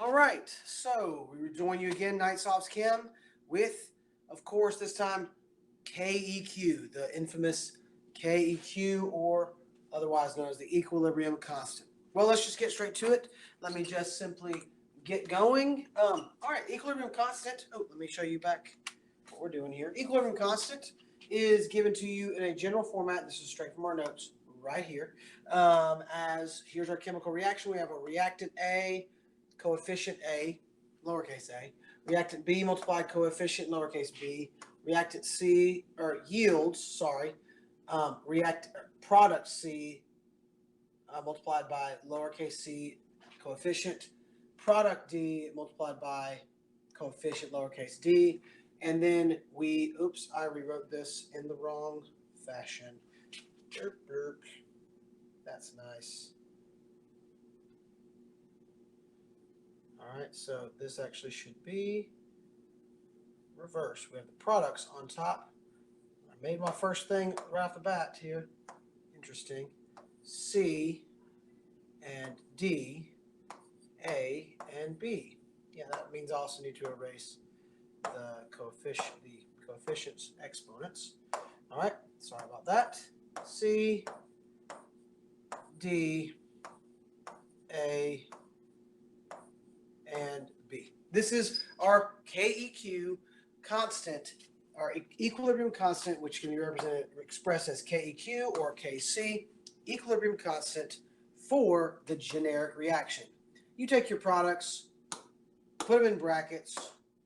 All right, so we join you again, Night Softs Chem, with, of course, this time KEQ, the infamous KEQ, or otherwise known as the equilibrium constant. Well, let's just get straight to it. Let me just simply get going. All right, equilibrium constant. Oh, let me show you back what we're doing here. Equilibrium constant is given to you in a general format. This is straight from our notes right here. As here's our chemical reaction. We have a reactant A, coefficient A, lowercase a, reactant B multiplied coefficient lowercase b, reactant C, or yields, sorry, product C multiplied by lowercase c coefficient, product D multiplied by coefficient lowercase d, and then we, oops, I rewrote this in the wrong fashion. Derp, derp. That's nice. All right, so this actually should be reverse. We have the products on top. I made my first thing right off the bat here. Interesting. C and D, A and B. Yeah, that means I also need to erase the coefficients exponents. All right, sorry about that. C, D, A, and B. This is our KEQ constant, our equilibrium constant, which can be expressed as KEQ or KC, equilibrium constant for the generic reaction. You take your products, put them in brackets,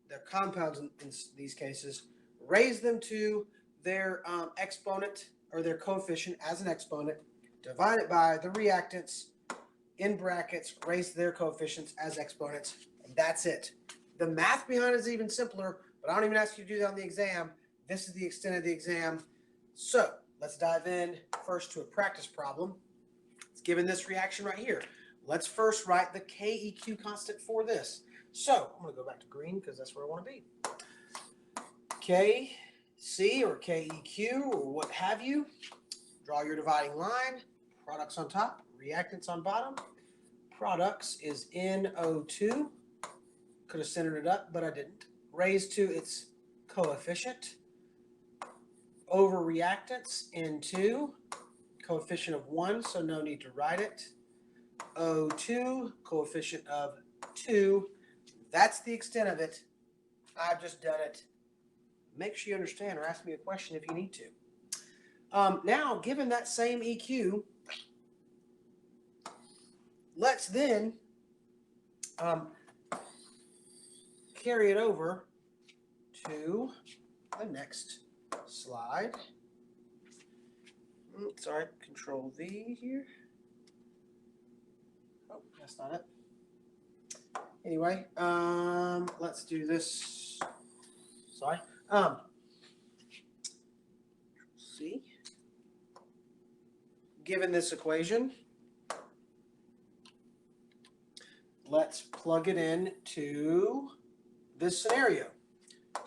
they're compounds in these cases, raise them to their exponent or their coefficient as an exponent, divide it by the reactants, in brackets, raise their coefficients as exponents, and that's it. The math behind it is even simpler, but I don't even ask you to do that on the exam. This is the extent of the exam. So let's dive in first to a practice problem. It's given this reaction right here. Let's first write the KEQ constant for this. So I'm going to go back to green because that's where I want to be. KC or KEQ or what have you. Draw your dividing line. Products on top, reactants on bottom. Products is NO2. Could have centered it up, but I didn't. Raised to its coefficient. Over reactants, N2. Coefficient of 1, so no need to write it. O2, coefficient of 2. That's the extent of it. I've just done it. Make sure you understand or ask me a question if you need to. Now, given that same EQ, let's then carry it over to the next slide. Sorry, Control V here. Oh, that's not it. Anyway, let's do this. Sorry. C. Given this equation, let's plug it in to this scenario.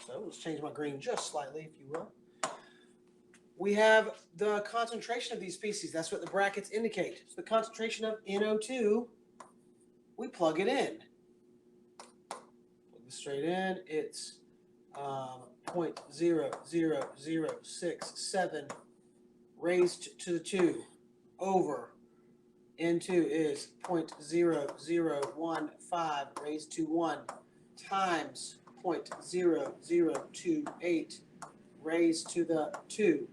So let's change my green just slightly, if you will. We have the concentration of these species. That's what the brackets indicate. So the concentration of NO2, we plug it in. Plug this straight in. It's 0.00067 raised to the 2 over N2 is 0.0015 raised to 1 times 0.0028 raised to the 2.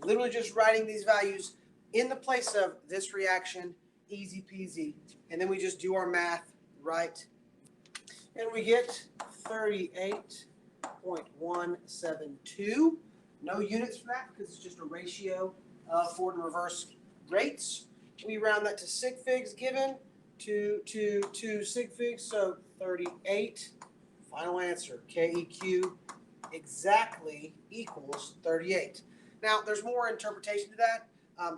Literally just writing these values in the place of this reaction, easy peasy. And then we just do our math right. And we get 38.172. No units for that because it's just a ratio of forward and reverse rates. We round that to sig figs given, 2 sig figs, so 38. Final answer, KEQ exactly equals 38. Now, there's more interpretation to that.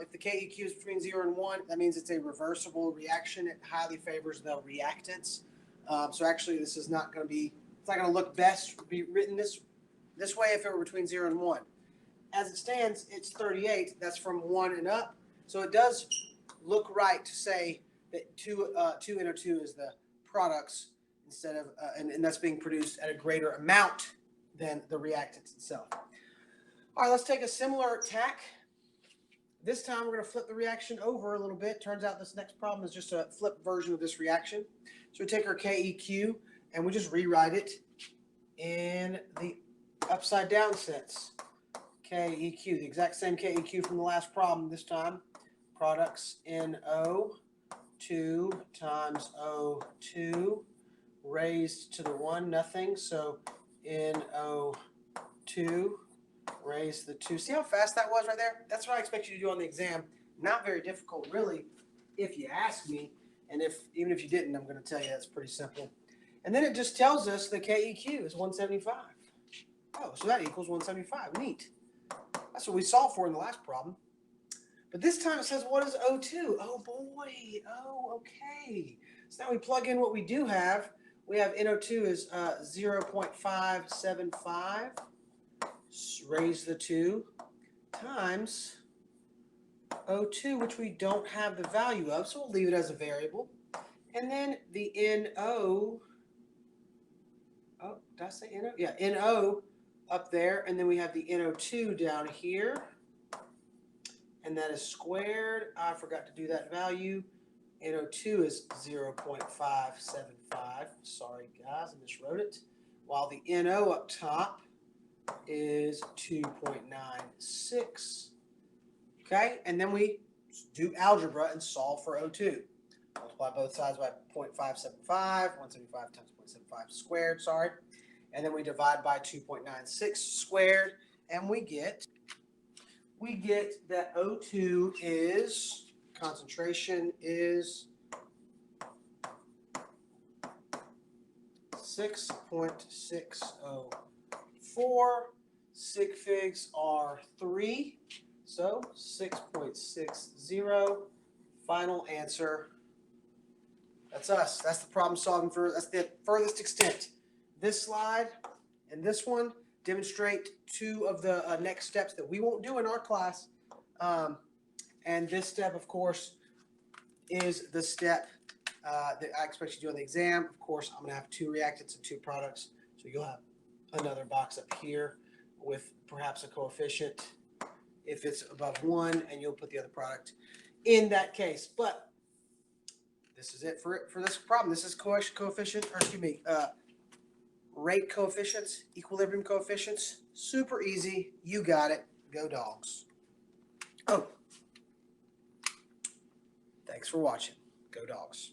If the KEQ is between 0 and 1, that means it's a reversible reaction. It highly favors the reactants. So actually, this is not going to be, it's not going to look best be written this way if it were between 0 and 1. As it stands, it's 38. That's from 1 and up. So it does look right to say that 2 NO2 is the products instead of, and that's being produced at a greater amount than the reactants itself. All right, let's take a similar tack. This time we're going to flip the reaction over a little bit. Turns out this next problem is just a flip version of this reaction. So we take our KEQ and we just rewrite it in the upside down sense. KEQ, the exact same KEQ from the last problem this time. Products NO2 times O2 raised to the 1, nothing. So NO2 raised to the 2. See how fast that was right there? That's what I expect you to do on the exam. Not very difficult, really, if you ask me. And even if you didn't, I'm going to tell you that's pretty simple. And then it just tells us the KEQ is 175. Oh, so that equals 175. Neat. That's what we solved for in the last problem. But this time it says, what is O2? Oh, boy. Oh, okay. So now we plug in what we do have. We have NO2 is 0.575 raised to the 2 times O2, which we don't have the value of, so we'll leave it as a variable. And then the NO, oh, did I say NO? Yeah, NO up there, and then we have the NO2 down here, and that is squared. I forgot to do that value. NO2 is 0.575. Sorry, guys, I miswrote it. While the NO up top is 2.96. Okay, and then we do algebra and solve for O2. Multiply both sides by 0.575, 175 times 0.75 squared, sorry. And then we divide by 2.96 squared, and we get that O2 is, concentration is 6.604. Sig figs are 3, so 6.60. Final answer. That's us. That's the problem solving that's the furthest extent. This slide and this one demonstrate 2 of the next steps that we won't do in our class. And this step, of course, is the step that I expect you to do on the exam. Of course, I'm going to have 2 reactants and 2 products. So you'll have another box up here with perhaps a coefficient if it's above 1, and you'll put the other product in that case. But this is it for this problem. This is rate coefficients, equilibrium coefficients. Super easy. You got it. Go Dogs. Oh, thanks for watching. Go Dogs.